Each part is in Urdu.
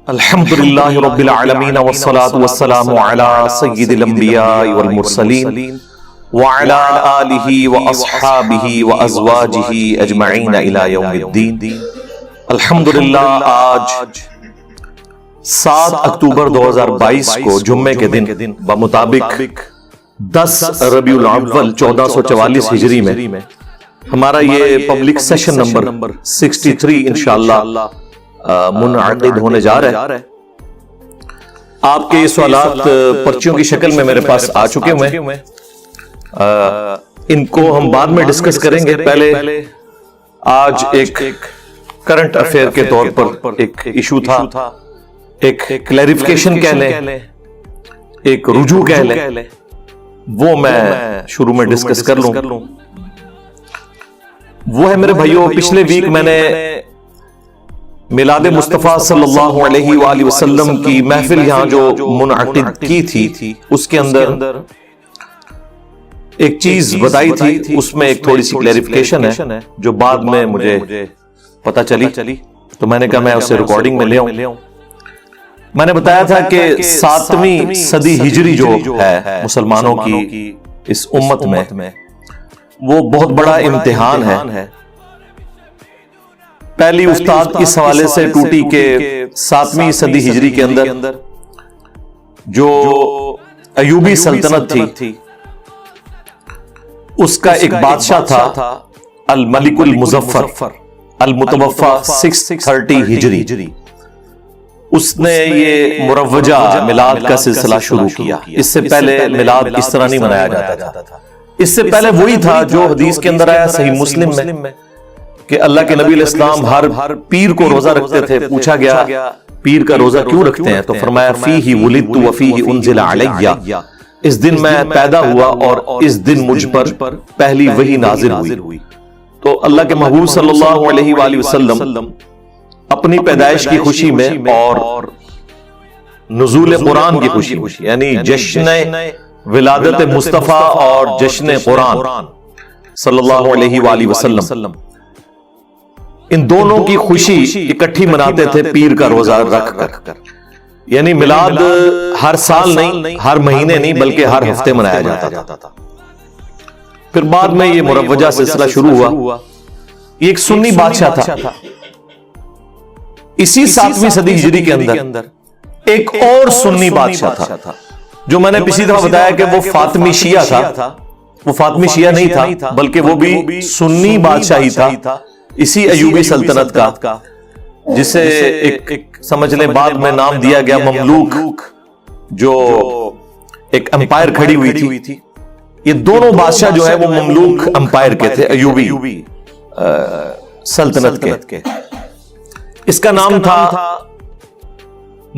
الحمدللہ رب العالمین والصلاة والسلام علی سید الانبیاء والمرسلین وعلی آلہ واصحابہ وازواجہ اجمعین الی یوم الدین۔ الحمدللہ آج 7 اکتوبر 2022 کو جمعے کے دن بمطابق 10 ربیع الاول 1444 ہجری میں ہمارا یہ پبلک سیشن نمبر 63 انشاءاللہ منعقد ہونے جا رہا ہے۔ آپ کے یہ سوالات پرچیوں کی شکل میں میرے پاس آ چکے ہوئے ہیں، ان کو ہم بعد میں ڈسکس کریں گے۔ پہلے آج ایک کرنٹ افیئر کے طور پر ایک ایشو تھا، ایک کلیریفیکیشن کہہ لیں، ایک رجوع کہہ لیں، وہ میں شروع میں ڈسکس کر لوں۔ وہ ہے میرے بھائیوں، پچھلے ویک میں نے میلاد مصطفیٰ صلی اللہ علیہ وآلہ وسلم کی محفل یہاں جو منعقد کی تھی، اس کے اندر ایک چیز بتائی تھی، اس میں ایک تھوڑی سی کلیریفیکیشن ہے جو بعد میں مجھے پتہ چلی، تو میں نے کہا میں اسے ریکارڈنگ میں لے آؤں۔ میں نے بتایا تھا کہ 7ویں صدی ہجری جو ہے مسلمانوں کی اس امت میں، وہ بہت بڑا امتحان ہے۔ پہلی استاد اس حوالے سے ٹوٹی کہ 7ویں صدی ہجری کے اندر جو ایوبی سلطنت تھی، اس کا ایک بادشاہ تھا الملک المظفر المتوفی 630 ہجری۔ اس نے یہ مروجہ میلاد کا سلسلہ شروع کیا۔ اس سے پہلے میلاد اس طرح نہیں منایا جاتا تھا۔ اس سے پہلے وہی تھا جو حدیث کے اندر آیا صحیح مسلم میں کہ اللہ کے نبی علیہ السلام ہر پیر کو روزہ رکھتے تھے۔ پوچھا گیا پیر کا روزہ کیوں رکھتے ہیں؟ تو فرمایا فیہ ولدت وفیہ انزل علیہ، اس دن میں پیدا ہوا اور اس دن مجھ پر پہلی وحی نازل ہوئی۔ تو اللہ کے محبوب صلی اللہ علیہ وآلہ وسلم اپنی پیدائش کی خوشی میں اور نزول قرآن کی خوشی میں، یعنی جشن ولادت مصطفیٰ اور جشن قرآن صلی اللہ علیہ وآلہ وسلم، ان دونوں کی خوشی اکٹھی مناتے تھے پیر کا روزہ رکھ کر۔ یعنی میلاد ہر سال نہیں، ہر مہینے نہیں، بلکہ ہر ہفتے منایا جاتا تھا۔ پھر بعد میں یہ مروجہ سلسلہ شروع ہوا۔ یہ ایک سنی بادشاہ تھا۔ اسی 7ویں صدی ہجری کے اندر ایک اور سنی بادشاہ تھا، جو میں نے پچھلی دفعہ بتایا کہ وہ فاطمی شیعہ تھا۔ وہ فاطمی شیعہ نہیں تھا، بلکہ وہ بھی سنی بادشاہ ہی تھا، اسی ایوبی سلطنت کا، جسے ایک سمجھ لیں بعد میں نام دیا گیا مملوک، جو ایک امپائر کھڑی ہوئی تھی۔ یہ دونوں بادشاہ جو ہے وہ مملوک امپائر کے تھے، ایوبی سلطنت کے۔ اس کا نام تھا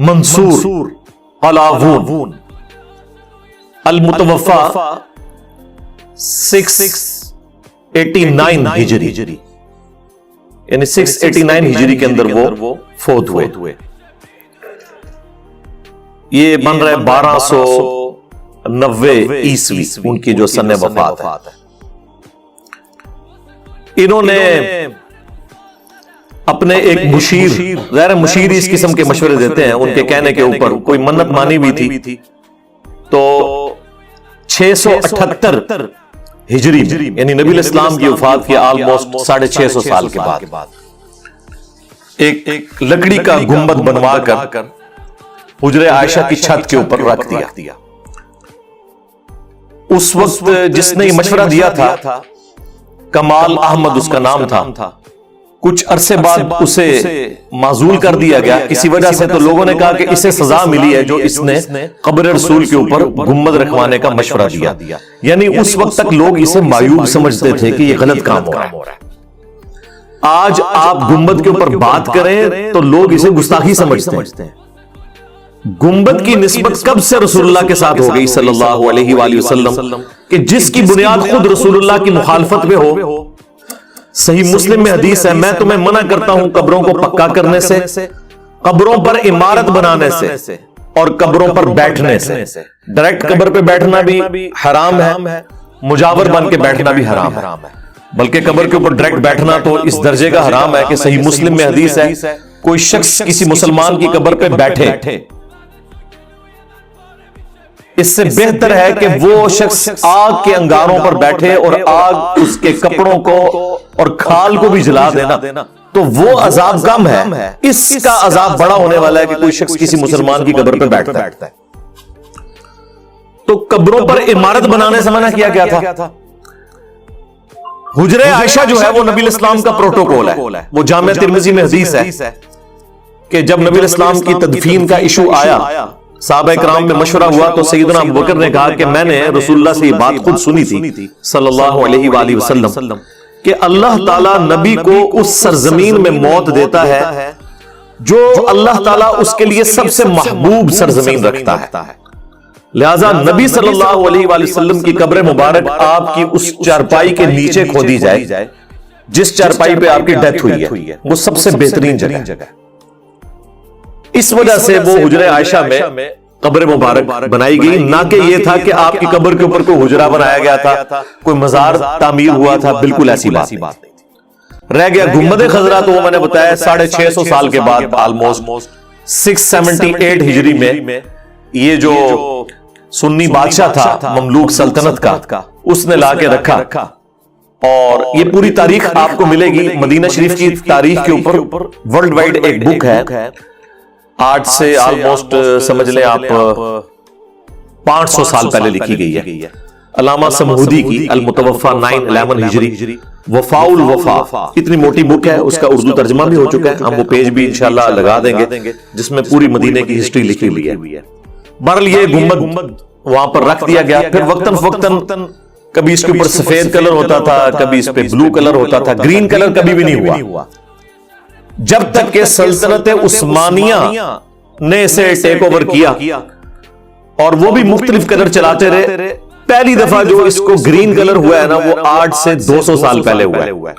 منصور قلاوون المتوفی 689 ہجری، یعنی 689 ہجری کے اندر وہ فوت ہوئے۔ یہ بن رہا ہے 1290 عیسوی ان کی جو سن وفات ہے۔ انہوں نے اپنے ایک مشیر، ظاہر مشیر اس قسم کے مشورے دیتے ہیں، ان کے کہنے کے اوپر کوئی منت مانی ہوئی تھی، تو 678 ہجری یعنی نبی علیہ السلام کی وفات کی آلموسٹ 650 سال کے بعد ایک لکڑی کا گنبد بنوا کر حجرہ عائشہ کی چھت کے اوپر رکھ دیا۔ اس وقت جس نے یہ مشورہ دیا تھا کمال احمد اس کا نام تھا۔ کچھ عرصے بعد اسے معزول کر دیا گیا کسی وجہ سے، تو لوگوں نے کہا کہ اسے سزا ملی ہے جو اس نے قبر رسول کے اوپر گنبد رکھوانے کا مشورہ دیا۔ یعنی اس وقت تک لوگ اسے معیوب سمجھتے تھے کہ یہ غلط کام ہو رہا ہے۔ آج آپ گنبد کے اوپر بات کریں تو لوگ اسے گستاخی سمجھتے ہیں۔ گنبد کی نسبت کب سے رسول اللہ کے ساتھ ہو گئی صلی اللہ علیہ وآلہ وسلم کہ جس کی بنیاد خود رسول اللہ کی مخالفت میں ہو۔ صحیح مسلم میں حدیث ہے، میں تمہیں منع کرتا ہوں قبروں کو پکا کرنے سے، قبروں پر عمارت بنانے سے، اور قبروں پر بیٹھنے سے۔ ڈائریکٹ قبر پہ بیٹھنا بھی حرام ہے، مجاور بن کے بیٹھنا بھی حرام ہے، بلکہ قبر کے اوپر ڈائریکٹ بیٹھنا تو اس درجے کا حرام ہے کہ صحیح مسلم میں حدیث ہے کوئی شخص کسی مسلمان کی قبر پہ بیٹھے، اس سے بہتر ہے کہ وہ شخص آگ کے انگاروں پر بیٹھے اور آگ اس کے کپڑوں کو اور کھال کو بھی جلا دینا، تو وہ عذاب کم ہے، اس کا عذاب بڑا ہونے والا ہے کہ کوئی شخص کسی مسلمان کی قبر پہ بیٹھتا ہے۔ تو قبروں پر عمارت بنانے سے منع کیا گیا تھا۔ حجرہ عائشہ جو ہے وہ نبی الاسلام کا پروٹوکول ہے، وہ جامع ترمذی میں حدیث ہے کہ جب نبی الاسلام کی تدفین کا ایشو آیا، صحابہ کرام میں مشورہ ہوا تو سیدنا ابوبکر نے کہا کہ میں نے رسول اللہ سے یہ بات خود سنی تھی صلی اللہ علیہ وآلہ وسلم کہ اللہ تعالیٰ نبی کو اس سرزمین میں موت دیتا ہے جو اللہ تعالیٰ اس کے لیے سب سے محبوب سرزمین رکھتا ہے، لہذا نبی صلی اللہ علیہ وآلہ وسلم کی قبر مبارک آپ کی اس چارپائی کے نیچے کھودی جائے جس چارپائی پہ آپ کی ڈیتھ ہوئی ہے، وہ سب سے بہترین جگہ ہے۔ اس وجہ سے وہ حجرہ عائشہ میں قبر مبارک بنائی گئی، نہ کہ یہ تھا کہ آپ کی قبر کے اوپر کوئی حجرہ بنایا گیا تھا، کوئی مزار تعمیر ہوا تھا، بالکل ایسی بات نہیں تھی۔ رہ گیا گنبد خضرا، تو وہ میں نے بتایا 650 سال کے بعد آلموسٹ 678 ہجری میں یہ جو سنی بادشاہ تھا مملوک سلطنت کا، اس نے لا کے رکھا، اور یہ پوری تاریخ آپ کو ملے گی مدینہ شریف کی تاریخ کے اوپر ورلڈ وائڈ ایک بک ہے، آج سے آلموسٹ سمجھ لیں آپ 500 سال پہلے لکھی گئی ہے، علامہ سمہودی کی المتوفا 911 ہجری، وفاء الوفا، اتنی موٹی بک ہے، اس کا اردو ترجمہ بھی ہو چکا ہے، ہم وہ پیج بھی انشاءاللہ لگا دیں گے جس میں پوری مدینے کی ہسٹری لکھی ہوئی ہے۔ بہرحال یہ گنبد وہاں پر رکھ دیا گیا، پھر وقتاً فوقتاً کبھی اس کے اوپر سفید کلر ہوتا تھا، کبھی اس پہ بلو کلر ہوتا تھا، گرین کلر کبھی بھی نہیں ہوا، جب تک کہ سلطنت عثمانیہ نے اسے ٹیک اوور کیا اور وہ بھی مختلف کلر چلاتے رہے۔ پہلی دفعہ جو اس کو گرین کلر ہوا ہے نا، وہ آج سے 200 سال پہلے ہوا ہے،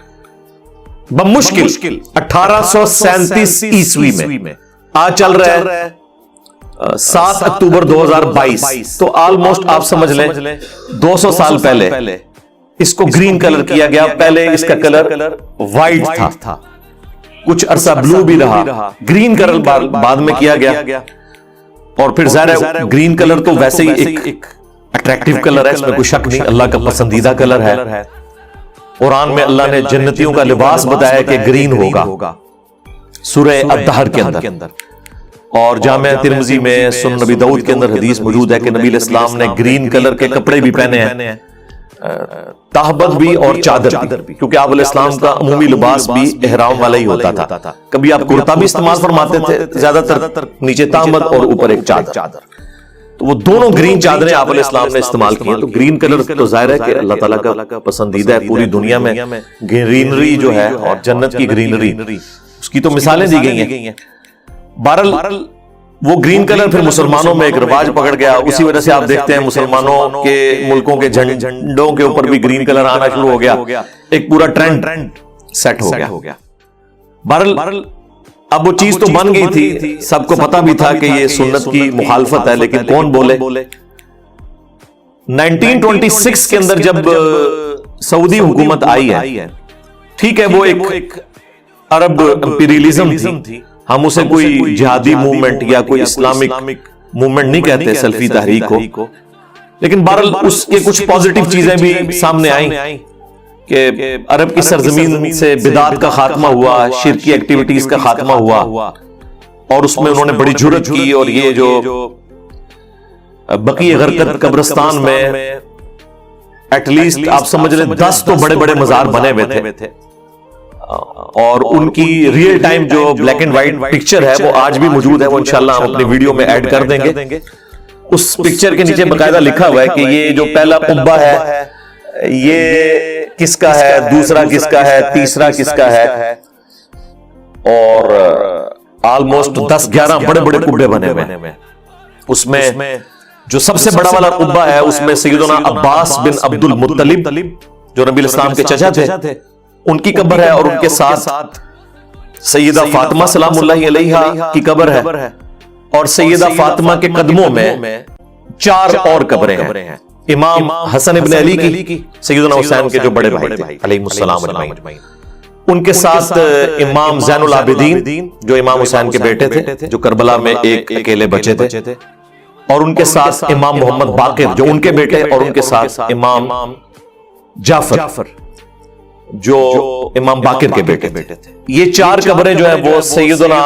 بمشکل 1837 عیسوی میں، آج چل رہا ہے 7 اکتوبر 2022، تو آلموسٹ آپ سمجھ لیں 200 سال پہلے اس کو گرین کلر کیا گیا۔ پہلے اس کا کلر وائٹ تھا، کچھ عرصہ بلو بھی رہا، گرین کلر بعد میں کیا گیا، اور پھر ظاہر ہے گرین کلر تو ویسے ہی ایک اٹریکٹیو کلر ہے، اس میں کوئی شک نہیں، اللہ کا پسندیدہ کلر ہے۔ قرآن میں اللہ نے جنتیوں کا لباس بتایا کہ گرین ہوگا، سورہ الدہر کے اندر، اور جامع ترمذی میں سنن نبی داؤد کے اندر حدیث موجود ہے کہ نبی علیہ السلام نے گرین کلر کے کپڑے بھی پہنے ہیں، تہبند بھی اور چادر بھی، کیونکہ آپ علیہ السلام کا عمومی لباس بھی احرام والا ہی ہوتا تھا۔ کبھی آپ کرتا بھی استعمال فرماتے تھے، زیادہ تر نیچے تہبند اور اوپر ایک چادر، تو وہ دونوں گرین چادریں آپ علیہ السلام نے استعمال کی ہیں۔ تو گرین کلر تو ظاہر ہے کہ اللہ تعالیٰ کا پسندیدہ ہے، پوری دنیا میں گرینری جو ہے اور جنت کی گرینری، اس کی تو مثالیں دی گئی ہیں۔ بہرحال وہ گرین کلر پھر مسلمانوں میں ایک رواج پکڑ گیا، اسی وجہ سے آپ دیکھتے ہیں مسلمانوں کے ملکوں کے جھنڈوں کے اوپر بھی گرین کلر آنا شروع ہو گیا، ایک پورا ٹرینڈ سیٹ ہو گیا۔ بہرحال اب وہ چیز تو بن گئی تھی، سب کو پتا بھی تھا کہ یہ سنت کی مخالفت ہے، لیکن کون بولے؟ 1926 کے اندر جب سعودی حکومت آئی ہے، ٹھیک ہے وہ ایک عرب امپیریلزم تھی، ہم اسے کوئی جہادی موومنٹ یا کوئی اسلامک موومنٹ نہیں کہتے، سلفی تحریک کو، لیکن بہرحال اس کے کچھ پازیٹیو چیزیں بھی سامنے آئیں کہ عرب کی سرزمین سے بدعات کا خاتمہ ہوا، شرکی ایکٹیویٹیز کا خاتمہ ہوا، اور اس میں انہوں نے بڑی جرأت کی، اور یہ جو بقیع غرقد قبرستان میں ایٹ لیسٹ آپ سمجھ لیں 10 تو بڑے بڑے مزار بنے ہوئے تھے، اور ان کی ریئل ٹائم جو بلیک اینڈ وائٹ پکچر ہے وہ آج بھی موجود ہے، وہ انشاءاللہ ہم اپنی ویڈیو میں ایڈ کر دیں گے۔ اس پکچر کے نیچے باقاعدہ لکھا ہوا ہے کہ یہ جو پہلا قبہ ہے یہ کس کا ہے، دوسرا کس کا ہے، تیسرا کس کا ہے، اور آلموسٹ 10-11 بڑے بڑے قبے بنے ہوئے ہیں۔ اس میں جو سب سے بڑا والا قبہ ہے اس میں سیدنا عباس بن عبد المطلب جو نبی الاسلام کے چچا تھے، ان کی قبر ہے، اور ان کے ساتھ سیدہ فاطمہ سلام اللہ علیہا کی قبر ہے، اور سیدہ فاطمہ کے قدموں میں 4 اور قبریں ہیں، امام حسن ابن علی کی، سیدنا حسین کے جو بڑے بھائی تھے علیہ السلام اجمعین، ان کے ساتھ امام زین العابدین جو امام حسین کے بیٹے تھے، جو کربلا میں ایک اکیلے بچے تھے، اور ان کے ساتھ امام محمد باقر جو ان کے بیٹے، اور ان کے ساتھ امام جعفر جو امام باقر کے بیٹے تھے۔ یہ 4 قبریں جو ہیں وہ سیدنا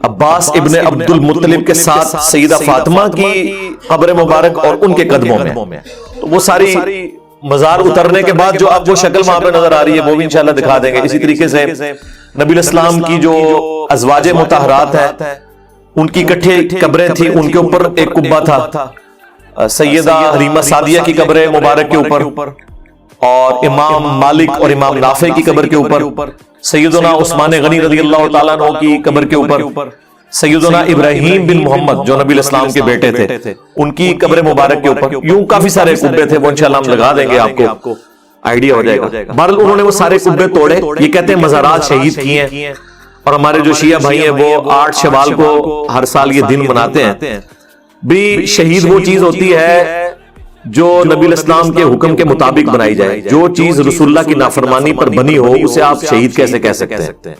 عباس ابن عبد المطلب کے ساتھ سیدہ فاطمہ کی قبر مبارک اور ان کے قدموں میں، تو وہ ساری مزار اترنے کے بعد جو اب وہ شکل وہاں پہ نظر آ رہی ہے وہ بھی انشاءاللہ دکھا دیں گے۔ اسی طریقے سے نبی الاسلام کی جو ازواج مطہرات ہیں ان کی اکٹھے قبریں تھیں، ان کے اوپر ایک قبہ تھا سیدہ حلیمہ سعدیہ کی قبر مبارک کے اوپر، اور امام مالک اور امام نافع کی قبر کے اوپر، سیدنا عثمان غنی رضی اللہ تعالیٰ عنہ کی قبر کے اوپر، سیدنا ابراہیم بن محمد جو نبی الاسلام کے بیٹے تھے ان کی قبر مبارک کے اوپر، یوں کافی سارے قبے تھے، وہ انشاءاللہ ہم لگا دیں گے، آپ کو آئیڈیا ہو جائے گا۔ بہرحال انہوں نے وہ سارے قبے توڑے، یہ کہتے ہیں مزارات شہید کیے ہیں، اور ہمارے جو شیعہ بھائی ہیں وہ 8 شوال کو ہر سال یہ دن مناتے ہیں۔ بھی شہید وہ چیز ہوتی ہے جو نبی الاسلام کے حکم کے مطابق بنائی جائے، جو چیز رسول اللہ کی نافرمانی پر بنی ہو اسے آپ شہید کیسے کہہ سکتے ہیں؟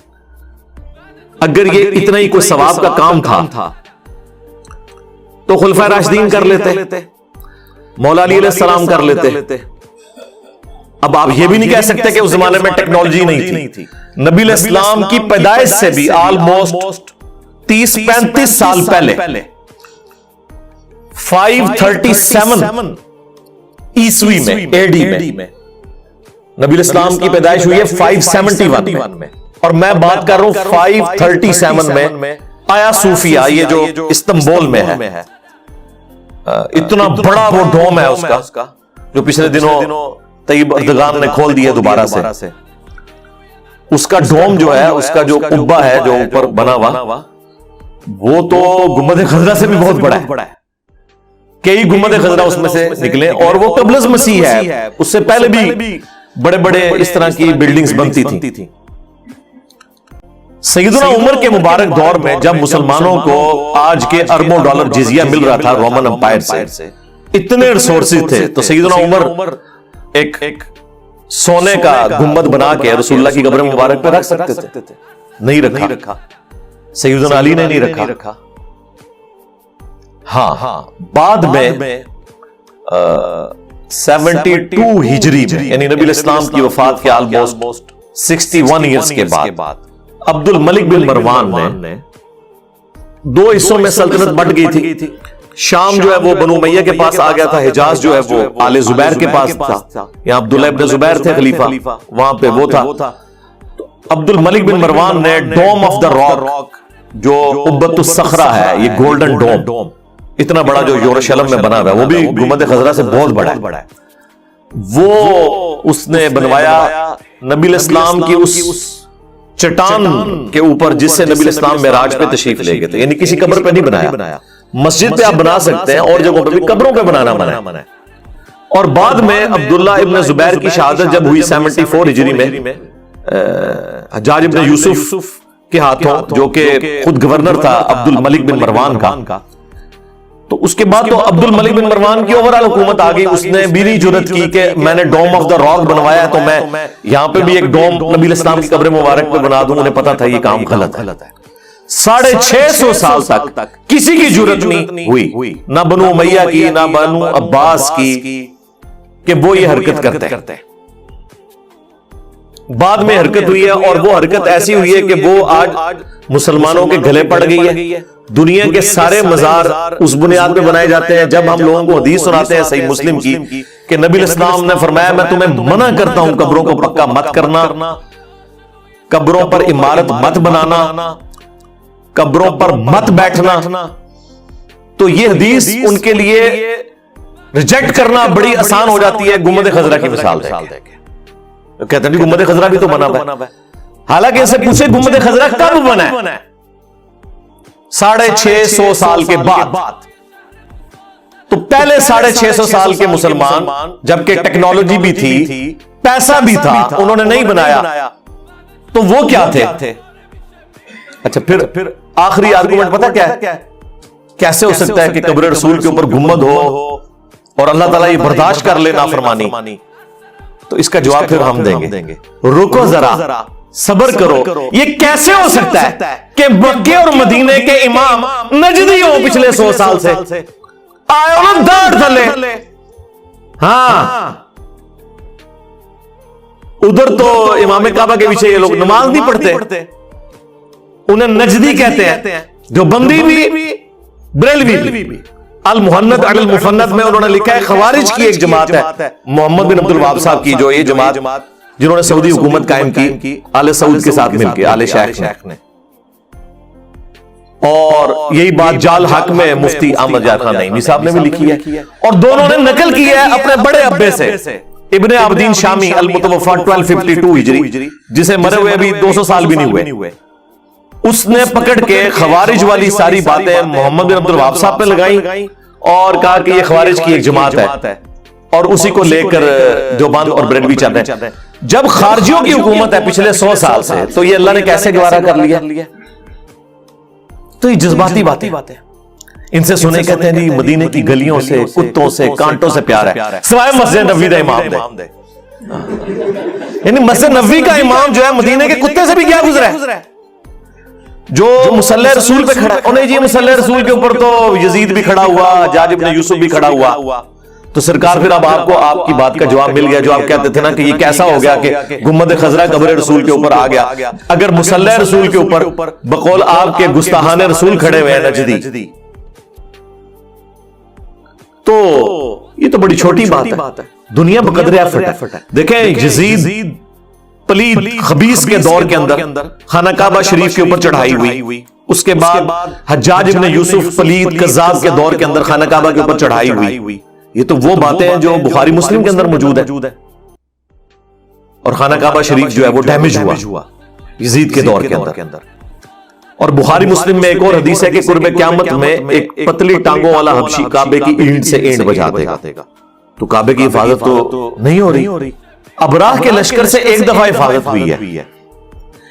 اگر یہ اتنا ہی کوئی ثواب کا کام تھا تو خلفائے راشدین کر لیتے، مولا علی علیہ السلام کر لیتے۔ اب آپ یہ بھی نہیں کہہ سکتے کہ اس زمانے میں ٹیکنالوجی نہیں تھی۔ نبی الاسلام کی پیدائش سے بھی آلموسٹ 30-35 سال پہلے 537 عیسوی میں AD میں نبی الاسلام کی پیدائش ہوئی ہے 571 میں، اور میں بات کر رہا ہوں 537 میں آیا صوفیہ، یہ جو استنبول میں ہے، اتنا بڑا وہ ڈوم ہے اس کا جو پچھلے دنوں طیب اردگان نے کھول دیا دوبارہ سے، اس کا ڈوم جو ہے، اس کا جو قبہ ہے جو اوپر بنا ہوا، وہ تو گنبد خضرا سے بھی بہت بڑا ہے، کئی گنبد خضرا اس میں سے نکلے، اور وہ قبل از مسیح ہے، اس سے پہلے بھی بڑے بڑے اس طرح کی بلڈنگز بنتی تھیں۔ سیدنا عمر کے مبارک دور میں جب مسلمانوں کو آج کے اربوں ڈالر جزیہ مل رہا تھا رومن امپائر سے، اتنے ریسورسز تھے، تو سیدنا عمر ایک سونے کا گنبد بنا کے رسول اللہ کی قبر مبارک پہ رکھ سکتے تھے، نہیں رکھا، سیدنا علی نے نہیں رکھا۔ ہاں بعد میں 72 ہجری میں، یعنی نبی الاسلام کی وفات کے آلموسٹ 61 ایئرز کے بعد عبد الملک بن مروان نے 2 حصوں میں سلطنت بٹ گئی تھی۔ شام جو ہے وہ بنو امیہ کے پاس آ گیا تھا، حجاز جو ہے وہ آل زبیر کے پاس تھا، یہاں عبداللہ ابن زبیر تھے خلیفہ، وہاں پہ وہ تھا۔ عبد الملک بن مروان نے ڈوم آف دا راک جو قبۃ الصخرہ ہے، یہ گولڈن ڈوم اتنا بڑا جو یروشلم میں بنا ہوا ہے، وہ بھی گنبد خضرا سے بہت بڑا ہے، وہ اس نے بنوایا نبی الاسلام کی اس چٹان کے اوپر جس سے نبی الاسلام معراج پہ تشریف لے گئے تھے، یعنی کسی قبر پہ نہیں بنایا، مسجد پہ آپ بنا سکتے ہیں، اور جگہوں پہ بھی قبروں پہ بنانا منع ہے۔ اور بعد میں عبداللہ ابن زبیر کی شہادت جب ہوئی 74 ہجری میں حجاج ابن یوسف کے ہاتھوں، جو کہ خود گورنر تھا عبد الملک بن مروان کا، تو اس کے بعد تو عبد الملک بن مروان کی اوورال حکومت آ گئی، اس نے بھی نہیں جرت کی کہ میں نے ڈوم آف دا راک بنوایا تو میں یہاں پہ بھی ایک ڈوم نبی الاسلام کی قبر مبارک پہ بنا دوں، انہیں پتا تھا یہ کام غلط ہے۔ 650 سال تک کسی کی جرت نہیں ہوئی، نہ بنو امیہ کی نہ بنو عباس کی، کہ وہ یہ حرکت کرتے۔ بعد میں حرکت ہوئی ہے، اور وہ حرکت ایسی ہوئی ہے کہ وہ آج مسلمانوں کے گلے پڑ گئی ہے۔ دنیا کے سارے مزار اس بنیاد پہ بنائے جاتے ہیں، جب ہم لوگوں کو حدیث سناتے ہیں صحیح مسلم کی کہ نبی الاسلام نے فرمایا میں تمہیں منع کرتا ہوں قبروں کو پکا مت کرنا، قبروں پر عمارت مت بنانا، قبروں پر مت بیٹھنا، تو یہ حدیث ان کے لیے ریجیکٹ کرنا بڑی آسان ہو جاتی ہے۔ گنبد خضرا کی مثال دے کے کہتے ہیں گنبد خضرا بھی تو بنا ہوا ہے، حالانکہ ان سے پوچھے گنبد خضرا کب بنا ہے؟ 650 سال کے بعد۔ تو پہلے 650 سال کے مسلمان، جبکہ ٹیکنالوجی بھی تھی، پیسہ بھی تھا، انہوں نے نہیں بنایا، تو وہ کیا تھے؟ اچھا پھر آخری آرگومنٹ پتہ کیا ہے؟ کیسے ہو سکتا ہے کہ قبر رسول کے اوپر گنبد ہو اور اللہ تعالیٰ یہ برداشت کر لے نافرمانی؟ تو اس کا جواب پھر ہم دیں گے. رکو ذرا، صبر کرو. یہ کیسے ہو سکتا ہے کہ مکے اور مدینے کے امام نجدی ہو پچھلے 100 سال سے؟ آئے ہو نا داڑھ تھلے. ہاں ادھر تو امام کعبہ کے پیچھے یہ لوگ نماز نہیں پڑھتے، انہیں نجدی کہتے ہیں. جو بندی بھی بریلوی بھی. المحند علی المفند میں انہوں نے لکھا ہے خوارج کی ایک جماعت ہے محمد بن عبد الوہاب صاحب کی، جو یہ جماعت جنہوں نے سعودی حکومت قائم کی آل سعود کے ساتھ مل کے، آل شیخ نے. اور یہی بات جال حق میں مفتی احمد یار خان نعیمی صاحب نے بھی لکھی ہے، اور دونوں نے نقل کی ہے اپنے بڑے ابے سے ابن عابدین شامی المتوفا 1252 ہجری، جسے مرے ہوئے ابھی 200 سال بھی نہیں ہوئے. اس نے پکڑ کے خوارج والی ساری باتیں محمد بن عبد الوہاب صاحب پہ لگائیں اور کہا کہ یہ خوارج کی ایک جماعت ہے، اور اسی کو لے کر دیوبند اور بریلوی چل رہے ہیں. جب خارجیوں کی حکومت ہے پچھلے 100 سال سے، تو یہ اللہ نے کیسے گوارا کر لیا؟ تو یہ جذباتی باتیں ان سے سنے کہتے ہیں جی مدینے کی گلیوں سے، کتوں سے، کانٹوں سے پیار ہے، سوائے مسجد نبوی کا امام دے. یعنی مسجد نبوی کا امام جو ہے مدینے کے کتے سے بھی کیا گزرا ہے؟ جو مصلی رسول پہ کھڑا ہے، انہیں جی مصلی رسول کے اوپر تو یزید بھی کھڑا ہوا، حجاج ابن یوسف بھی کھڑا ہوا. تو سرکار پھر اب آپ کو آپ کی بات کا جواب مل گیا جو آپ کہتے تھے نا کہ یہ کیسا ہو گیا کہ گنبد خضرا قبر رسول کے اوپر آ گیا. اگر مصلی رسول کے اوپر بقول آپ کے گستاحان رسول کھڑے ہوئے ہیں نجدی، تو یہ تو بڑی چھوٹی بات ہے. دنیا بقدر ایفٹ ہے. دیکھیں یزید پلید خبیث کے دور کے اندر خانہ کعبہ شریف کے اوپر چڑھائی ہوئی. اس کے بعد حجاج ابن یوسف پلید کذاب کے دور کے اندر خانہ کعبہ کے اوپر چڑھائی ہوئی. یہ تو وہ باتیں ہیں جو بخاری مسلم کے اندر موجود ہے. اور خانہ کعبہ شریف جو ہے وہ ڈیمیج ہوا یزید کے دور کے اندر. اور بخاری مسلم میں ایک اور حدیث ہے کہ قرب قیامت میں ایک پتلی ٹانگوں والا حبشی کعبے کی اینٹ سے اینٹ بجا دے گا. تو کعبے کی حفاظت تو نہیں ہو رہی. ابراہ کے لشکر سے ایک دفعہ حفاظت ہوئی ہے،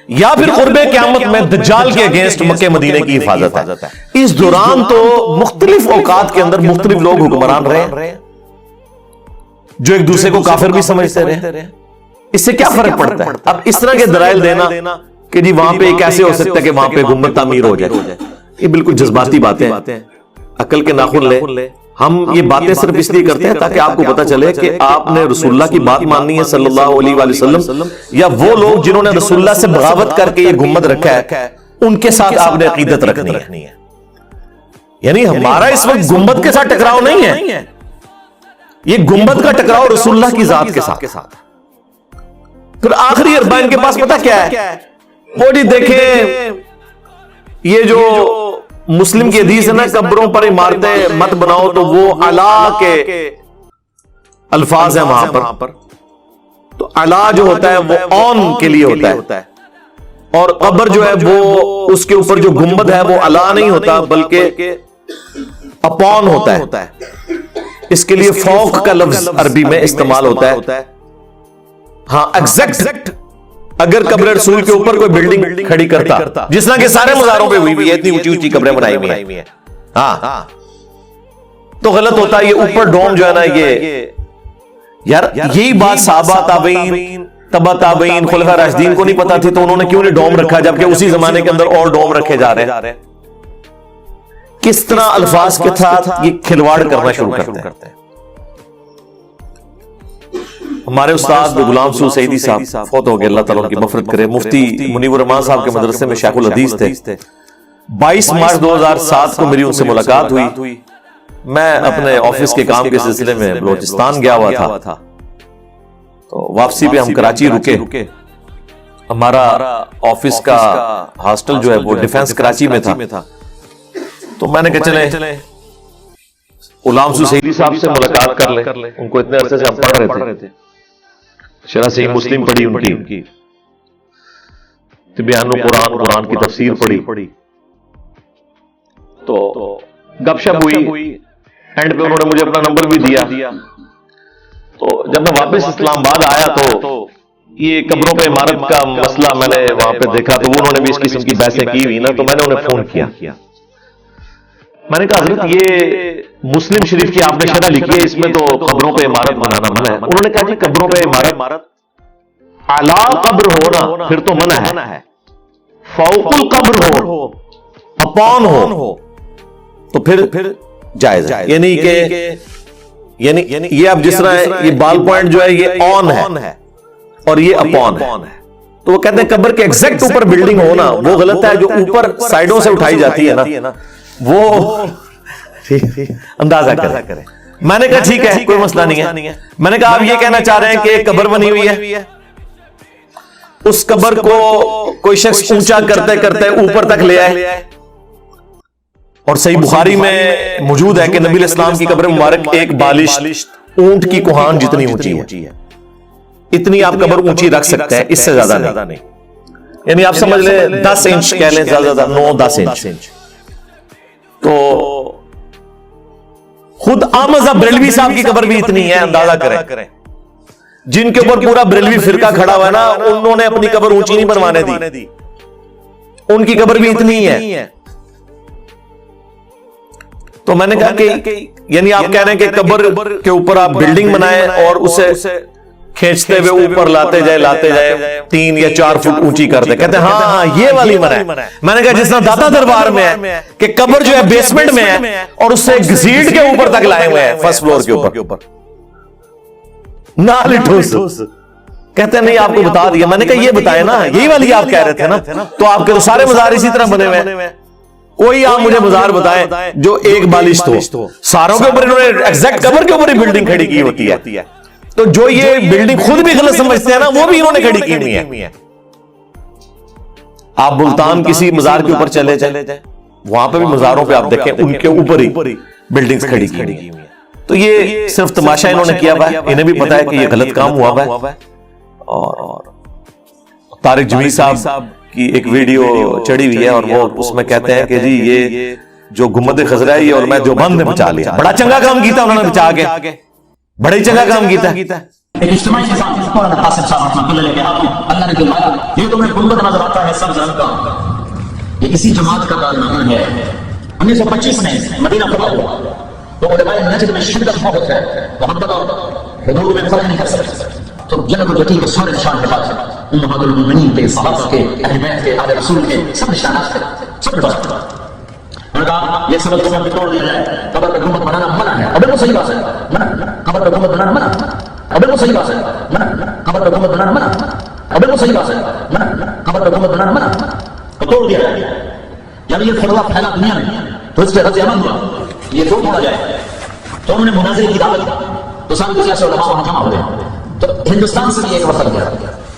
یا پھر قرب قیامت میں دجال کے اگینسٹ مکہ مدینے کی حفاظت ہے. اس دوران تو مختلف اوقات کے اندر مختلف لوگ حکمران رہے ہیں جو ایک دوسرے کو کافر بھی سمجھتے رہے. اس سے کیا فرق پڑتا ہے؟ اب اس طرح کے دلائل دینا کہ جی وہاں پہ کیسے ہو سکتا ہے کہ وہاں پہ گنبد تعمیر ہو جائے، یہ بالکل جذباتی باتیں. عقل کے ناخن لے. ہم یہ باتیں صرف اس لیے کرتے ہیں تاکہ آپ کو پتا چلے کہ آپ نے رسول اللہ کی بات ماننی ہے صلی اللہ علیہ وآلہ وسلم، یا وہ لوگ جنہوں نے رسول اللہ سے بغاوت کر کے یہ گنبد رکھا ہے ان کے ساتھ آپ نے عقیدت رکھنی ہے. یعنی ہمارا اس وقت گنبد کے ساتھ ٹکراؤ نہیں ہے، یہ گنبد کا ٹکراؤ رسول اللہ کی ذات کے ساتھ. پھر آخری اربعین کے پاس پتا کیا ہے؟ وہ جی دیکھیں یہ جو مسلم کی حدیث ہے نا قبروں پر عمارتیں مت بناؤ، تو وہ علا کے الفاظ ہیں وہاں پر. تو علا جو ہوتا ہے وہ اون کے لیے ہوتا ہے، اور قبر جو ہے وہ اس کے اوپر جو گنبد ہے وہ علا نہیں ہوتا بلکہ اپون ہوتا ہے. اس کے لیے فوق کا لفظ عربی میں استعمال ہوتا ہے. ہاں ایگزیکٹ اگر قبر رسول کے اوپر کوئی بلڈنگ کھڑی کرتا، جس طرح کے سارے مزاروں پہ ہوئی ہے، اتنی اونچی اونچی قبریں بنائی ہوئی ہیں، ہاں تو غلط ہوتا ہے. یہ اوپر ڈوم جو ہے نا، یہ یار یہی بات صحابہ تابعین تبع تابعین خلفاء راشدین کو نہیں پتا تھی، تو انہوں نے کیوں نہیں ڈوم رکھا جبکہ اسی زمانے کے اندر اور ڈوم رکھے جا رہے ہیں. کس طرح الفاظ کے ساتھ یہ کھلواڑ کرنا شروع کرتے ہیں. ہمارے استاد غلام سو سعیدی صاحب فوت ہو گئے، اللہ تعالیٰ ان کی مغفرت کرے. مفتی منیب الرحمان صاحب کے مدرسے میں شیخ الحدیث تھے. 22 مارچ 2007 کو میری ان سے ملاقات ہوئی. میں اپنے آفس کے کام کے سلسلے میں بلوچستان گیا ہوا تھا، تو واپسی پہ ہم کراچی رکے. ہمارا آفس کا ہاسٹل جو ہے وہ ڈیفنس کراچی میں تھا. تو میں نے کہا چلے غلام سو سعیدی صاحب سے ملاقات کر لیں. ان کو اتنے عرصے سے ہم پڑھ رہے تھے، شرح صحیح مسلم پڑھی ان کی، تبیان قرآن کی تفسیر پڑھی. تو گپ شپ ہوئی. اینڈ پہ انہوں نے مجھے اپنا نمبر بھی دیا. تو جب میں واپس اسلام آباد آیا تو یہ قبروں پہ عمارت کا مسئلہ میں نے وہاں پہ دیکھا، تو انہوں نے بھی اس قسم کی بحثیں کی ہوئی نا، تو میں نے انہیں فون کیا. میں نے کہا حضرت یہ مسلم شریف کی آپ نے شرح لکھی ہے، اس میں تو قبروں پہ عمارت بنانا منع ہے. انہوں نے کہا جی قبروں پہ عمارت اعلی قبر ہونا پھر تو منع ہے، فوق القبر ہو، اپون ہو تو پھر جائز ہے. یعنی کہ یہ اب جس طرح یہ بال پوائنٹ جو ہے یہ آن ہے اور یہ اپون ہے، تو وہ کہتے ہیں قبر کے ایگزیکٹ اوپر بلڈنگ ہونا وہ غلط ہے. جو اوپر سائڈوں سے اٹھائی جاتی ہے نا وہ اندازہ کریں. میں نے کہا ٹھیک ہے کوئی مسئلہ نہیں ہے. میں نے کہا آپ یہ کہنا چاہ رہے ہیں کہ ایک قبر بنی ہوئی ہے، اس قبر کو کوئی شخص اونچا کرتے کرتے اوپر تک لے آئے، اور صحیح بخاری میں موجود ہے کہ نبی علیہ السلام کی قبر مبارک ایک بالش اونٹ کی کوہان جتنی اونچی ہے. اتنی آپ قبر اونچی رکھ سکتے ہیں، اس سے زیادہ نہیں. یعنی آپ سمجھ لیں 10 انچ کہہ لیں، زیادہ 9-10 انچ. تو خود احمد بریلوی صاحب کی قبر بھی اتنی ہے، اندازہ کریں. جن کے اوپر پورا بریلوی فرقہ کھڑا ہوا ہے نا، انہوں نے اپنی قبر اونچی نہیں بنوانے دی، ان کی قبر بھی اتنی ہے. تو میں نے کہا کہ یعنی آپ کہہ رہے ہیں کہ قبر کے اوپر آپ بلڈنگ بنائیں اور اسے کھینچتے ہوئے اوپر لاتے جائے 3 یا 4 فٹ اونچی کرتے. کہتے ہیں ہاں یہ والی منع ہے. میں نے کہا جس طرح داتا دربار میں ہے کہ قبر جو ہے بیسمنٹ میں ہے اور اس سے گھسیٹ کے اوپر تک لائے ہوئے ہیں فرسٹ فلور کے اوپر نال ٹھوس. کہتے ہیں نہیں آپ کو بتا دیا. میں نے کہا یہ بتائے نا، یہی والی آپ کہہ رہے تھے نا، تو آپ کے تو سارے مزار اسی طرح بنے ہوئے ہیں. کوئی آپ مجھے مزار بتائیں جو ایک بالش تو ساروں کے اوپر انہوں نے ایگزیکٹ قبر کے اوپر ہی بلڈنگ کھڑی کی ہوتی ہے. تو جو یہ بلڈنگ خود بھی غلط سمجھتے ہیں نا، وہ بھی انہوں نے کھڑی کی ہوئی ہے. آپ ملتان کسی مزار کے اوپر چلے جائیں، وہاں پہ بھی مزاروں پہ آپ دیکھیں ان کے اوپر ہی بلڈنگز کھڑی کی ہوئی ہیں. تو یہ صرف تماشا انہوں نے کیا ہوا ہے، انہیں بھی پتا ہے کہ یہ غلط کام ہوا ہوا ہے. اور طارق جمیل صاحب کی ایک ویڈیو چڑھی ہوئی ہے اور وہ اس میں کہتے ہیں کہ جی یہ جو گنبد خضرا ہے اور میں جو بند نے بچا لیا. بڑا چنگا کام کیتا انہوں نے بچا کے، بڑا ہی چنگا کام کیتا. ایک اجتماعی نظام مولانا قاسم صاحب رحمۃ اللہ علیہ کے ہاتھوں اللہ نے دلوایا. یہ تمہیں گنبد نظر آتا ہے سبز رنگ کا، یہ اسی جماعت کا کارنامہ ہے. 1925 میں مدینہ فتح ہوا تو علماء نجد میں شدت محبت ہے، محبت اور حدود میں فرق نہیں کر سکتے. تو جنت الجتی کے سارے نشان کے پاس امہات المؤمنین کے، صحابہ کے، اہل بیت کے، آل رسول کے سب نشانات تھے، سب کے پاس. انہوں نے کہا یہ سبز کو توڑ دیا جائے، قبر پہ گنبد بنانا منع ہے. اب بالکل صحیح بات ہے، منع. قبر پہ گنبد بنانا منع. اب بالکل صحیح بات ہے، منع. قبر پہ گنبد بنانا منع. اب بالکل صحیح بات ہے، منع. قبر پہ گنبد بنانا منع. تو توڑ دیا جائے. جب یہ فتوا پھیلا دنیا میں تو اس پہ رد عمل ہوا، یہ کیوں توڑا جائے. تو انہوں نے مناظرے کی دعوت دی تو سارے سیاسی علماء وہاں جمع ہوئے. تو ہندوستان سے بھی ایک وفد گیا.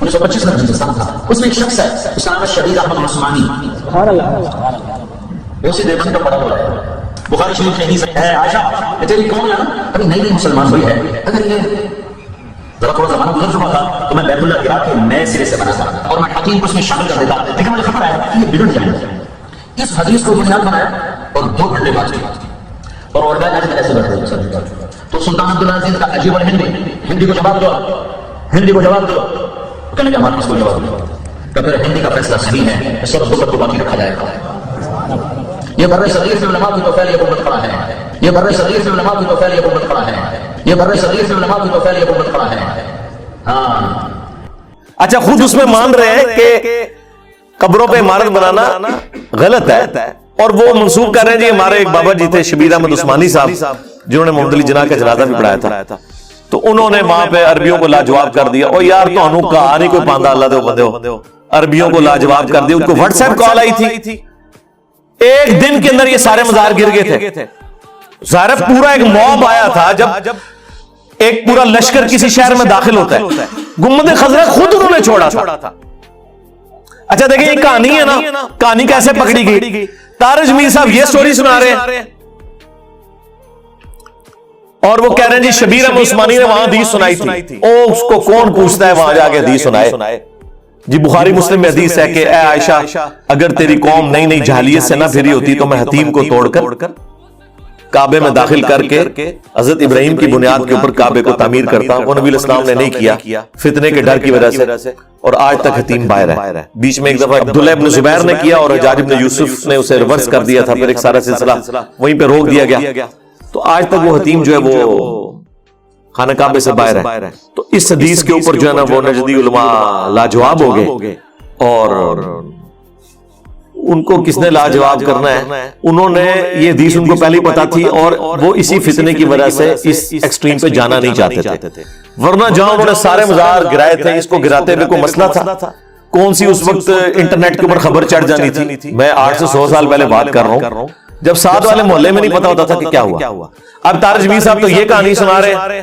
1925 میں ہندوستان تھا. اس میں ایک شخص ہے اس کا نام ہے شبیر احمد عثمانی. اسی دیوبند کا پڑھا ہوا ہے. بخاری شریف میں حدیث ہے عائشہ یہ تیری قوم ہے نا ابھی نئی نئی مسلمان ہوئی ہے، اگر یہ ذرا تھوڑا زمانہ گزر چکا تھا تو میں بیت اللہ گرا کے نئے سرے سے بنا تھا اور میں حکیم کو اس میں شامل کر دیتا، لیکن مجھے خبر ہے کہ یہ بگڑ جائے. اس حدیث کو بنیاد بنایا اور 2 گھنٹے بات کی اور علماء نے ایسے بیٹھے. تو سلطان عبدالعزیز کا عجیب ہندی کو جواب دو، ہندی کو جواب دو. کہنے لگا ہمارے پاس کوئی جواب نہیں. تو پھر ہندی کا فیصلہ صحیح ہے، اس وقت غربت کو باقی رکھا جائے گا. یہ برے صغیر سے علماء کی توفیل یہ حکومت کھڑا ہے. یہ برے صغیر سے علماء کی توفیل یہ حکومت کھڑا ہے. یہ برے صغیر سے علماء کی توفیل یہ حکومت کھڑا ہے. ہاں اچھا خود اس میں مان رہے ہیں کہ قبروں پہ عمارت بنانا غلط ہے اور وہ منسوخ کر رہے ہیں. جی ہمارے ایک بابا جی تھے شبیر احمد عثمانی صاحب جنہوں نے محمد علی جناح کا جنازہ بھی پڑھایا تھا، تو انہوں نے وہاں پہ عربیوں کو لاجواب کر دیا. اور یار تو انہوں کہا نہیں کوئی پاندہ اللہ دے بندے ہو، عربیوں کو لاجواب کر دیا. ان کو واٹس ایپ کال آئی تھی، ایک دن کے اندر یہ سارے مزار گر گئے تھے. ظاہر پورا ایک موب آیا تھا جب ایک پورا لشکر کسی شہر میں داخل ہوتا ہے. گنبد خضرا خود انہوں نے چھوڑا تھا. اچھا دیکھیں یہ کہانی ہے نا، کہانی کیسے پکڑی گئی. طارق جمیل صاحب یہ سٹوری سنا رہے ہیں اور وہ کہہ رہے ہیں جی شبیر احمد عثمانی نے وہاں حدیث سنائی تھی. او اس کو کون پوچھتا ہے وہاں جا کے حدیث سنائے. جی بخاری مسلم میں حدیث ہے کہ اے عائشہ اگر تیری قوم نئی نئی جہلیت سے نہ پھری ہوتی تو میں حتیم کو توڑ کر کعبے میں داخل کر کے حضرت ابراہیم کی بنیاد کے اوپر کعبے کو تعمیر کرتا ہوں، وہ نبی علیہ السلام نے نہیں کیا فتنے کے ڈر کی وجہ سے، اور آج تک حتیم باہر ہے۔ بیچ میں ایک دفعہ عبداللہ ابن زبیر نے کیا اور حجاج ابن یوسف نے اسے ریورس کر دیا تھا، پھر ایک سارا سلسلہ وہیں پہ روک دیا گیا، تو آج تک وہ حتیم جو ہے وہ خانہ کعبے سے باہر ہے۔ تو اس حدیث کے اوپر جو ہے نا وہ نجدی علماء لاجواب ہو گئے، اور ان کو کس نے لاجواب کرنا ہے، انہوں نے یہ حدیث ان کو پہلے ہی پتا تھی، اور وہ اسی فتنے کی وجہ سے اس ایکسٹریم پہ جانا نہیں چاہتے تھے، ورنہ جہاں انہوں نے سارے مزار گرائے تھے، اس کو گراتے ہوئے کوئی مسئلہ تھا؟ کون سی اس وقت انٹرنیٹ کے اوپر خبر چڑھ جانی تھی؟ میں 8 سے 100 سال پہلے بات کر رہا ہوں، جب ساتھ والے محلے میں نہیں پتا ہوتا تھا کہ کیا ہوا۔ اب طارق جمیل صاحب تو یہ کہانی سنا رہے ہیں،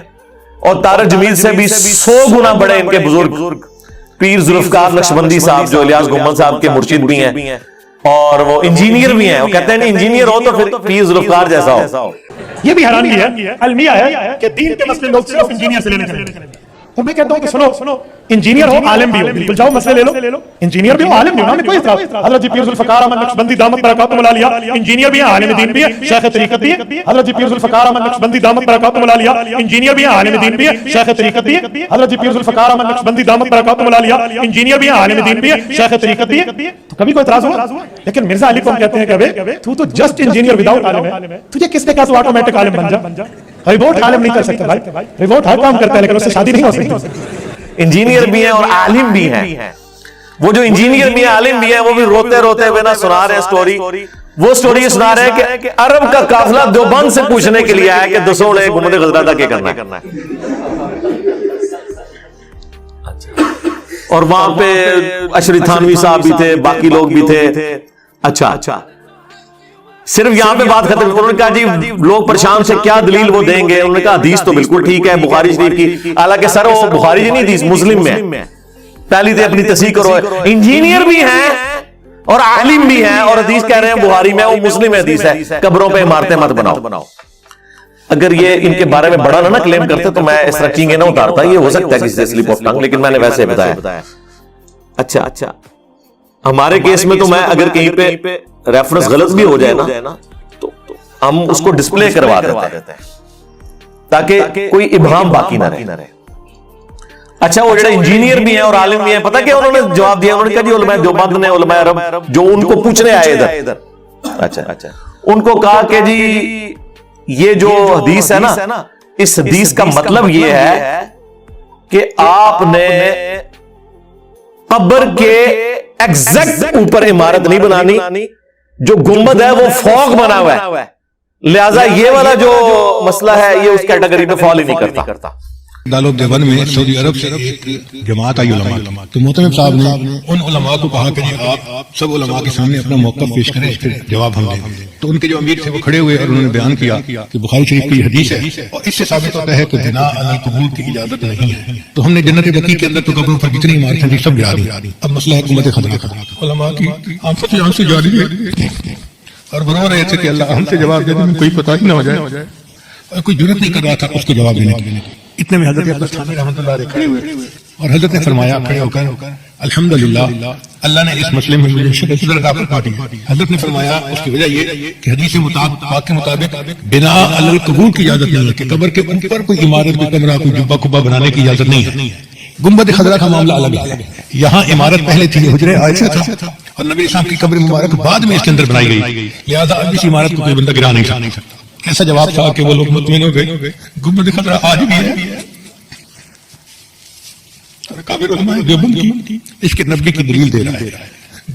اور طارق جمیل سے بھی 100 گنا بڑے ان کے بزرگ پیر ذوالفقار نقشبندی صاحب جو الیاس گمل صاحب کے مرشد بھی ہیں، اور وہ انجینئر بھی ہیں، وہ کہتے ہیں نہیں انجینئر ہو تو پھر پیر ذوالفقار جیسا ہو۔ یہ بھی حیرانگی ہے، المیہ ہے کہ دین کے مسئلے لوگ صرف انجینئر سے لینے چاہتے ہیں۔ تو میں کہتا ہوں کہ سنو، انجینئر ہو عالم بھی ہو، بالکل جاؤ مسئلے لے لو، انجینئر بھی ہو عالم بھی ہو، ہمیں کوئی اعتراض۔ حضرت جی پیر ذوالفقار احمد نقشبندی دامت برکاتہم العالیہ انجینئر بھی ہیں، عالم دین بھی ہیں، شیخ طریقت بھی ہیں۔ حضرت جی پیر ذوالفقار احمد نقشبندی دامت برکاتہم العالیہ انجینئر بھی ہیں، عالم دین بھی ہیں، شیخ طریقت بھی ہیں۔ حضرت جی پیر ذوالفقار احمد نقشبندی دامت برکاتہم العالیہ انجینئر بھی ہیں، عالم دین بھی ہیں، شیخ طریقت بھی ہیں۔ تو کبھی کوئی اعتراض ہوا؟ لیکن مرزا علی کو ہم کہتے ہیں کہ ابے تو جسٹ انجینئر وداؤٹ عالم ہے، تجھے کس نے کہا تو آٹومیٹک عالم بن جا؟ ریووٹ عالم نہیں کر سکتا بھائی، ریووٹ ہر کام کرتا ہے لیکن اس سے شادی نہیں ہو سکتی۔ انجینئر بھی ہیں اور عالم بھی ہیں، وہ جو انجینئر بھی ہیں عالم بھی ہیں، وہ بھی روتے روتے ہوئے نا سنا رہے ہیں سٹوری، وہ سٹوری سنا رہے ہیں کہ عرب کا قافلہ دیوبند سے پوچھنے کے لیے آیا کہ دسوڑ گنبد خضرا تھا کیا کرنا ہے، اور وہاں پہ اشری تھانوی صاحب بھی تھے، باقی لوگ بھی تھے۔ اچھا صرف یہاں پہ بات ختم، انہوں نے کہا جی لوگ پریشان سے کیا دلیل وہ دیں گے، انہوں نے کہا حدیث تو بالکل ٹھیک ہے بخاری شریف کی، حالانکہ سر وہ بخاری جی نہیں حدیث مسلم میں، پہلی تو اپنی تصحیح کرو، انجینئر بھی ہیں اور عالم بھی ہیں، اور حدیث کہہ رہے ہیں بخاری میں، وہ مسلم حدیث ہے، قبروں پہ عمارتیں مت بناؤ۔ اگر یہ ان کے بارے میں بڑا نہ کلیم کرتے تو میں اس طرح چینگے نہ اتارتا، یہ ہو سکتا ہے کسی سے سلپ آف ٹنگ، لیکن میں نے ویسے بتایا۔ اچھا ہمارے کیس میں تو میں اگر کہیں پہ ریفرنس غلط بھی ہو جائے نا تو ہم اس کو ڈسپلے کروا دیتے ہیں تاکہ کوئی ابہام باقی نہ رہے۔ اچھا وہ جڑے انجینئر بھی ہیں اور عالم بھی ہیں، پتہ کیا انہوں نے جواب دیا؟ انہوں نے کہا جی علماء دیوبند نے، علماء عرب جو ان کو پوچھنے آئے ادھر، اچھا ان کو کہا کہ جی یہ جو حدیث ہے نا، اس حدیث کا مطلب یہ ہے کہ آپ نے قبر کے ایگزیکٹ اوپر عمارت نہیں بنانی، جو گنبد ہے وہ فوق بنا ہوا ہے، لہذا یہ والا جو مسئلہ ہے یہ اس کیٹیگری میں فال ہی نہیں کرتا۔ دارالعلوم دیوبند میں سعودی عرب سے ایک جماعت آئی علماء، تو محترم صاحب نے ان علماء کو کہا کہ آپ سب علماء کے سامنے اپنا موقف پیش کریں، پھر جواب ہم دیں۔ تو ان کے جو امیر تھے وہ کھڑے ہوئے اور انہوں نے بیان کیا کہ بخاری شریف کی حدیث ہے اور اس سے ثابت ہوتا ہے کہ بنا القبور کی اجازت نہیں ہے، تو ہم نے جنت بقیع کے اندر تو قبروں پر جتنی عمارتیں تھیں سب گرا دی۔ اب مسئلہ ہے امت خضرا، علماء کی آنکھوں سے آنسو جاری ہے اور رو رہے تھے کہ اللہ ہم سے جواب دے دیں، کوئی پتہ ہی نہ ہو جائے، اور کوئی جرات نہیں کر رہا تھا اس کو جواب دینے کی۔ اتنے میں حضرت عباس تھانوی رحمۃ اللہ علیہ کھڑے ہوئے اور حضرت نے فرمایا کھڑے ہو کر الحمدللہ اللہ نے اس مسئلے میں مجھے صدر عطا فرما دی۔ حضرت نے فرمایا اس کی وجہ یہ کہ حدیث پاک کے مطابق بنا القبور کی اجازت نہیں ہے، کہ قبر کے اوپر کوئی عمارت، کوئی کمرہ، کوئی جبہ کبہ بنانے کی اجازت نہیں ہے۔ گنبد خضرا کا معاملہ الگ ہے، یہاں عمارت پہلے تھی، حجرہ عائشہ تھا، اور نبی اسلام کی قبر مبارک بعد میں اس کے اندر بنائی گئی، لہذا اب اس عمارت کو کوئی بندہ گرا نہیں سکتا۔ ایسا جواب تھا کہ وہ لوگ مطمئن ہو گئے۔ گنبد خضرا آج بھی ہے، کابر علماء دیوبند کی اس کے نبی کی دلیل دے رہا ہے۔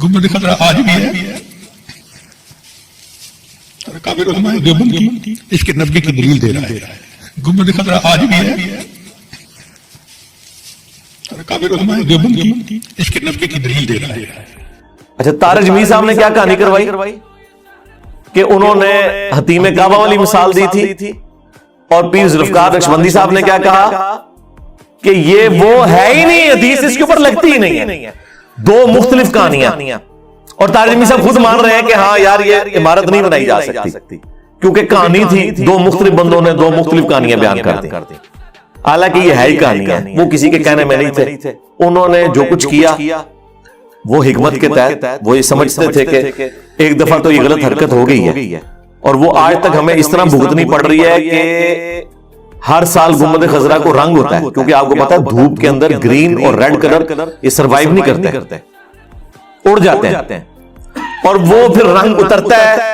گنبد خضرا آج بھی ہے، کابر علماء دیوبند کی اس کے نبی کی دلیل دے رہا ہے۔ گنبد خضرا آج بھی ہے، کابر علماء دیوبند کی اس کے نبی کی دلیل دے رہا ہے۔ اچھا طارق جمیل صاحب نے کیا کہانی کروائی کہ انہوں نے حتیم کعبہ والی مثال دی تھی، اور پیر ذوالفقار نقشبندی صاحب نے کیا کہا کہ یہ وہ ہے ہی نہیں، حدیث اس کے اوپر لگتی ہی نہیں ہے، دو مختلف کہانیاں۔ اور طارق جمیل صاحب خود مان رہے ہیں کہ ہاں یار یہ عمارت نہیں بنائی جا سکتی کیونکہ کہانی تھی، دو مختلف بندوں نے دو مختلف کہانیاں بیان کر دی، حالانکہ یہ ہے ہی کہانیاں، وہ کسی کے کہنے میں نہیں تھے۔ انہوں نے جو کچھ کیا وہ حکمت کے تحت، وہ یہ سمجھتے تھے کہ ایک دفعہ تو یہ غلط حرکت ہو گئی ہے اور وہ آج تک ہمیں اس طرح بھگتنی پڑ رہی ہے کہ ہر سال گنبد خضرا کو رنگ ہوتا ہے، کیونکہ آپ کو پتا ہے دھوپ کے اندر گرین اور ریڈ کلر یہ سروائیو نہیں کرتے، اڑ جاتے ہیں، اور وہ پھر رنگ اترتا ہے،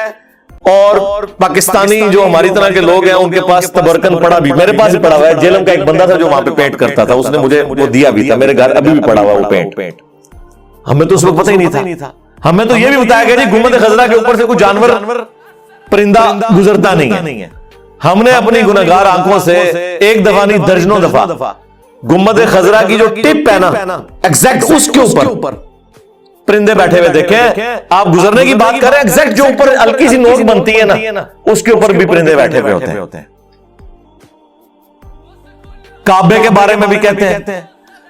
اور پاکستانی جو ہماری طرح کے لوگ ہیں ان کے پاس تبرکن پڑا بھی، میرے پاس بھی پڑا ہوا ہے، جیلم کا ایک بندہ تھا جو وہاں پہ پینٹ کرتا تھا، اس نے مجھے وہ دیا بھی تھا، میرے گھر ابھی بھی پڑا ہوا وہ پینٹ۔ ہمیں تو اس وقت پتہ ہی نہیں تھا، ہمیں تو یہ بھی بتایا گیا جی گنبد خضرا کے اوپر سے کوئی جانور پرندہ گزرتا نہیں ہے۔ ہم نے اپنی گنہگار آنکھوں سے ایک دفعہ نہیں درجنوں دفعہ گنبد خضرا کی جو ٹپ ہے نا ایگزیکٹ اس کے اوپر پرندے بیٹھے ہوئے دیکھیں، آپ گزرنے کی بات کریں ایگزیکٹ جو اوپر ہلکی سی نوک بنتی ہے نا اس کے اوپر بھی پرندے بیٹھے ہوئے ہوتے ہیں۔ کعبے کے بارے میں بھی کہتے ہیں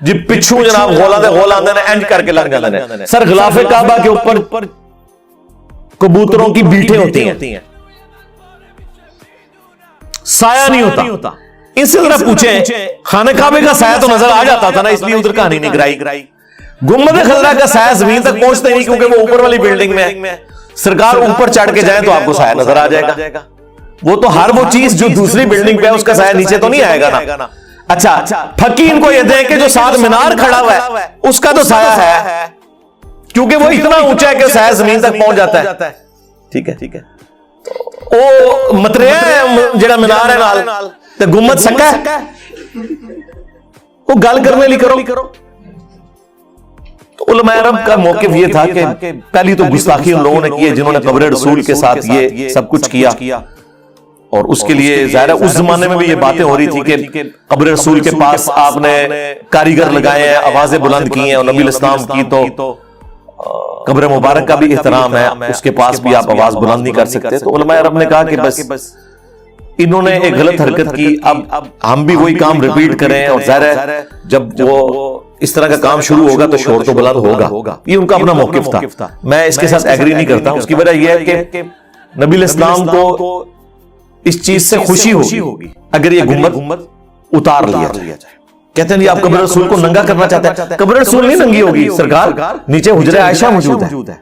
جی پچھو جناب غول آندے نے اینج کر کے لگ جاندے نے، سر غلاف کعبہ کے اوپر کبوتروں کی بیٹھیں ہوتی ہیں، سایہ نہیں ہوتا۔ ان سے ذرا پوچھیں خانہ کعبے کا سایہ تو نظر آ جاتا تھا نا، اس لیے ادھر کہانی نہیں گرائی۔ گنبد خضرا کا سایہ زمین تک پہنچتا ہی نہیں کیونکہ وہ اوپر والی بلڈنگ میں، سرکار اوپر چڑھ کے جائیں تو آپ کو سایہ نظر آ جائے گا۔ وہ تو ہر وہ چیز جو دوسری بلڈنگ پہ ہے اس کا سایہ نیچے تو نہیں آئے گا نا۔ اچھا پھکی ان کو یہ دیں کہ جو ساتھ مینار کھڑا ہوا ہے اس کا تو سایہ ہے، کیونکہ وہ اتنا اونچا ہے کہ سایہ زمین تک پہنچ جاتا ہے۔ ٹھیک ہے، وہ متریا ہے جڑا مینار ہے نال تے گنبد سکا ہے، وہ گل کرنے لی کرو۔ تو علماء عرب کا موقف یہ تھا کہ پہلی تو گستاخی ان لوگوں نے کی ہے جنہوں نے قبر رسول کے ساتھ یہ سب کچھ کیا، اور اس کے لیے ظاہر ہے اس زمانے میں بھی یہ باتیں ہو رہی تھی کہ قبر رسول کے پاس آپ نے کاریگر لگائے ہیں، آوازیں بلند کی ہیں، اور نبی الاسلام کی تو قبر مبارک کا بھی احترام ہے، اس کے پاس بھی آپ آواز بلند نہیں کر سکتے۔ تو علماء عرب نے کہا کہ بس انہوں نے ایک غلط حرکت کی، اب ہم بھی وہی کام ریپیٹ کریں، اور ظاہر ہے جب وہ اس طرح کا کام شروع ہوگا تو شور تو بلند ہوگا۔ یہ ان کا اپنا موقف تھا، میں اس کے ساتھ ایگری نہیں کرتا۔ اس کی وجہ یہ ہے کہ نبی الاسلام کو اس چیز سے خوشی ہوگی اگر یہ گنبد اتار لیا جائے۔ کہتے ہیں جی آپ قبر رسول کو ننگا کرنا چاہتے ہیں، قبر رسول نہیں ننگی ہوگی سرکار، نیچے حجرہ عائشہ موجود ہے،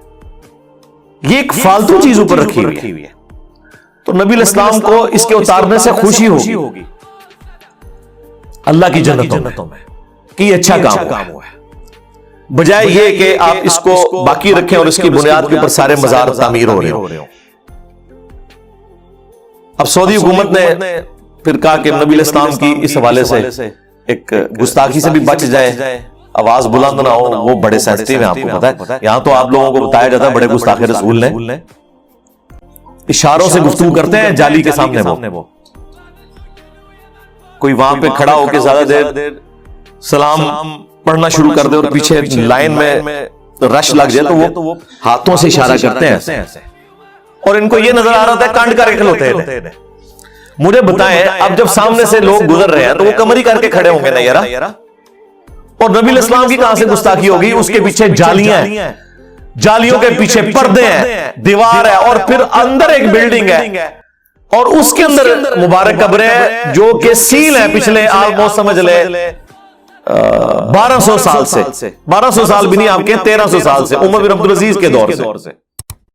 یہ ایک فالتو چیز اوپر رکھی ہوئی ہے۔ تو نبی الاسلام کو اس کے اتارنے سے خوشی ہوگی اللہ کی جنتوں میں کہ یہ اچھا کام ہوا ہے، بجائے یہ کہ آپ اس کو باقی رکھیں اور اس کی بنیاد کے اوپر سارے مزار تعمیر ہو رہے ہوں۔ اب سعودی حکومت نے پھر کہا کہ نبی الاسلام کی اس حوالے سے ایک گستاخی سے بھی بچ جائے، آواز بلند نہ ہو، وہ بڑے سینسٹیو ہیں، آپ کو پتا ہے۔ یہاں تو آپ لوگوں کو بتایا جاتا ہے بڑے گستاخ رسول نے اشاروں سے گفتگو کرتے ہیں جالی کے سامنے، وہ کوئی وہاں پہ کھڑا ہو کے زیادہ دیر سلام پڑھنا شروع کر دے اور پیچھے لائن میں رش لگ جائے تو وہ ہاتھوں سے اشارہ کرتے ہیں ایسے، اور ان کو یہ نظر آ رہا تھا کانڈ کر کے کھلوتے ہیں۔ مجھے بتائیں اب جب سامنے سے لوگ گزر رہے ہیں تو وہ کمری کر کے کھڑے ہوں گے نا یارا، اور نبی الاسلام کی کہاں سے گستاخی ہوگی؟ اس کے پیچھے جالیاں ہیں، جالیوں کے پیچھے پردے ہیں، دیوار ہے، اور پھر اندر ایک بلڈنگ ہے، اور اس کے اندر مبارک قبریں جو کہ سیل ہیں پچھلے آلموسٹ سمجھ لے 1200 سال سے، 1200 سال بھی نہیں آپ کے 1300 سال سے، عمر بن عبدالعزیز کے دور سے